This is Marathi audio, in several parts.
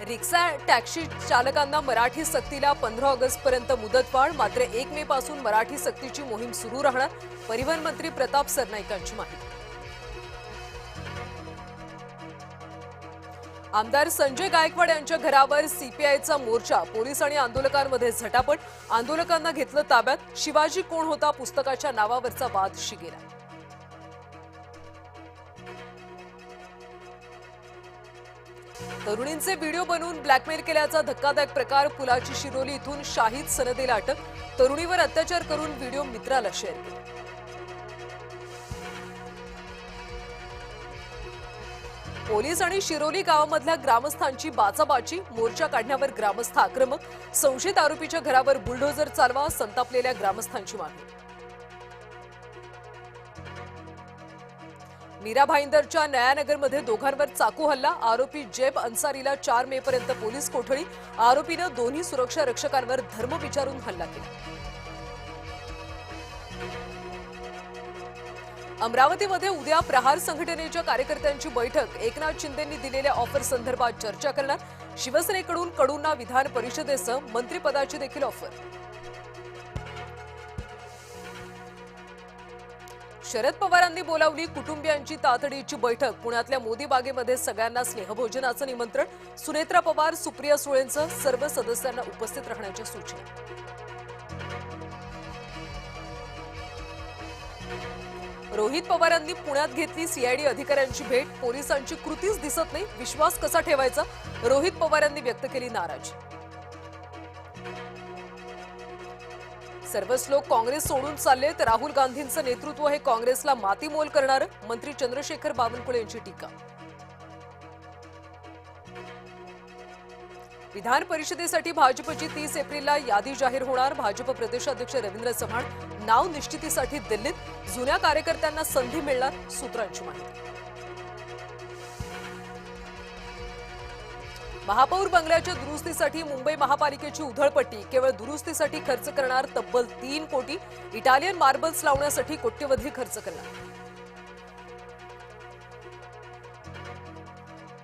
रिक्षा टॅक्सी चालकांना मराठी सक्तीला 15 ऑगस्टपर्यंत मुदतवाढ। मात्र 1 मे पासून मराठी सक्तीची मोहीम सुरू राहणार। परिवहन मंत्री प्रताप सरनाईकांची माहिती। आमदार संजय गायकवाड यांच्या घरावर सीपीआयचा मोर्चा। पोलीस आणि आंदोलकांमध्ये झटापट। आंदोलकांना घेतलं ताब्यात। शिवाजी कोण होता पुस्तकाच्या नावावरचा वाद शिगेला। तरुणींचे व्हिडिओ बनवून ब्लॅकमेल केल्याचा धक्कादायक प्रकार। पुलाची शिरोली इथून शाहिद सनदेला अटक। तरुणीवर अत्याचार करून व्हिडिओ मित्राला शेअर केला। पोलीस आणि शिरोली गावामधल्या ग्रामस्थांची बाचाबाची। मोर्चा काढण्यावर ग्रामस्थ आक्रमक। संशयित आरोपीच्या घरावर बुलडोझर चालवा। संतापलेल्या ग्रामस्थांची मागणी। मीरा भाईंदरच्या नयानगरमध्ये दोघांवर चाकू हल्ला। आरोपी जेब अन्सारीला 4 मे पर्यंत पोलीस कोठडी। आरोपीने दोन्ही सुरक्षा रक्षकांवर धर्म विचारून हल्ला केला। अमरावतीमध्ये उद्या प्रहार संघटनेच्या कार्यकर्त्यांची बैठक। एकनाथ शिंदेंनी दिलेल्या ऑफर संदर्भात चर्चा करणार। शिवसेनेकडून कडूंना विधान परिषदेसह मंत्रिपदाची देखील ऑफर। शरद पवारांनी बोलावली कुटुंबियांची तातडीची बैठक। पुण्यातल्या मोदी बागेमध्ये सगळ्यांना स्नेहभोजनाचं निमंत्रण। सुनेत्रा पवार, सुप्रिया सुळेंसह सर्व सदस्यांना उपस्थित राहण्याच्या सूचना। रोहित पवारांनी पुण्यात घेतली सीआयडी अधिकाऱ्यांची भेट। पोलिसांची कृतीच दिसत नाही, विश्वास कसा ठेवायचा, रोहित पवारांनी व्यक्त केली नाराजी। सर्वच लोक काँग्रेस सोडून चाललेत। राहुल गांधींचं नेतृत्व हे काँग्रेसला मातीमोल करणारं। मंत्री चंद्रशेखर बावनकुळे यांची टीका। विधान परिषदेसाठी भाजपची 30 एप्रिलला यादी जाहीर होणार। भाजप प्रदेशाध्यक्ष रवींद्र चव्हाण नाव निश्चितीसाठी दिल्लीत। जुन्या कार्यकर्त्यांना संधी मिळणार, सूत्रांची माहिती। महापौर बंगल्याच्या दुरुस्तीसाठी मुंबई महापालिकेची उधळपट्टी। केवळ दुरुस्तीसाठी खर्च करणार तब्बल 3 कोटी। इटालियन मार्बल्स लावण्यासाठी कोट्यवधी खर्च करणार।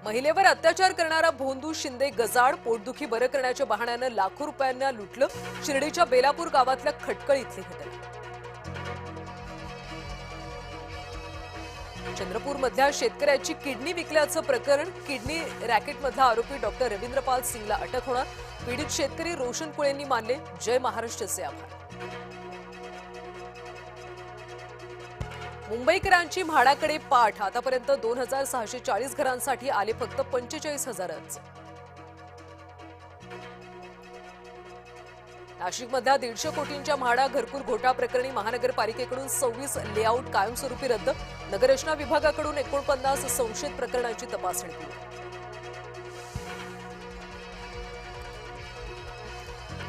महिलेवर अत्याचार करणारा भोंदू शिंदे गजाड। पोटदुखी बरं करण्याच्या बहाण्यानं लाखो रुपयांना लुटलं। शिर्डीच्या बेलापूर गावातल्या खटकळ इथली घटना। चंद्रपूरमधल्या शेतकऱ्याची किडनी विकल्याचं प्रकरण। किडनी रॅकेटमधला आरोपी डॉक्टर रवींद्रपाल सिंगला अटक होणार। पीडित शेतकरी रोशन कुळेंनी मानले जय महाराष्ट्रचे आभार। मुंबईकरांची म्हाडाकडे पाठ। आतापर्यंत 2640 घरांसाठी आले फक्त 45,000 अर्ज। नाशिकमधल्या 150 कोटींच्या म्हाडा घरकुल घोटाळा प्रकरणी महानगरपालिकेकडून 26 लेआउट कायमस्वरूपी रद्द। नगररचना विभागाकडून 49 संशयित प्रकरणांची तपासणी केली।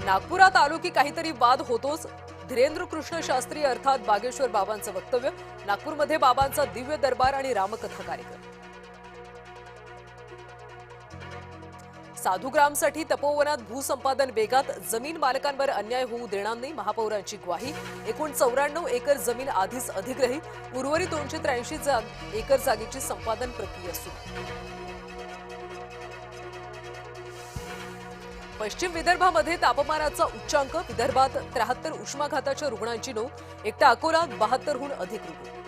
नागपुरात आलो की काहीतरी वाद होतोच। धीरेंद्र कृष्ण शास्त्री अर्थात बागेश्वर बाबांचं वक्तव्य। नागपूरमध्ये बाबांचा दिव्य दरबार आणि रामकथा कार्यक्रम। साधुग्रामसाठी तपोवनात भूसंपादन वेगात। जमीन मालकांवर अन्याय होऊ देणार नाही, महापौरांची ग्वाही। एकूण 94 एकर जमीन आधीच अधिग्रहित। उर्वरित 283 एकर जागेची संपादन प्रक्रिया सुरू। पश्चिम विदर्भामध्ये तापमानाचा उच्चांक। विदर्भात 73 उष्माघाताच्या रुग्णांची नोंद। एकटा अकोल्यात 72हून अधिक रुग्ण।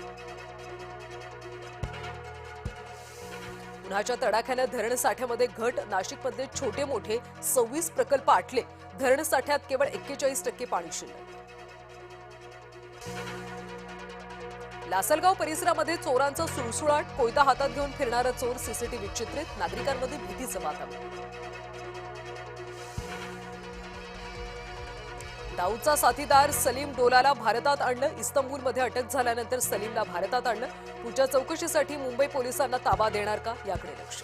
उन्हाच्या तडाख्याने धरण साठ्यामध्ये घट। नाशिकमधले छोटे मोठे 26 प्रकल्प आटले। धरण साठ्यात केवळ 41% पाणी शिल्लक। लासलगाव परिसरामध्ये चोरांचा सुळसुळाट। कोयता हातात घेऊन फिरणारा चोर सीसीटीव्ही चित्रित। नागरिकांमध्ये भीतीचं वातावरण। दाऊदचा साथीदार सलीम डोलाला भारतात आणलं। इस्तंबूलमध्ये अटक झाल्यानंतर सलीमला भारतात आणलं। पुढच्या चौकशीसाठी मुंबई पोलिसांना ताबा देणार का, याकडे लक्ष।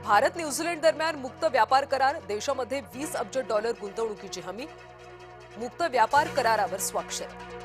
भारत न्यूझीलंड दरम्यान मुक्त व्यापार करार। देशामध्ये $20 अब्ज गुंतवणुकीची हमी। मुक्त व्यापार करारावर स्वाक्षरी।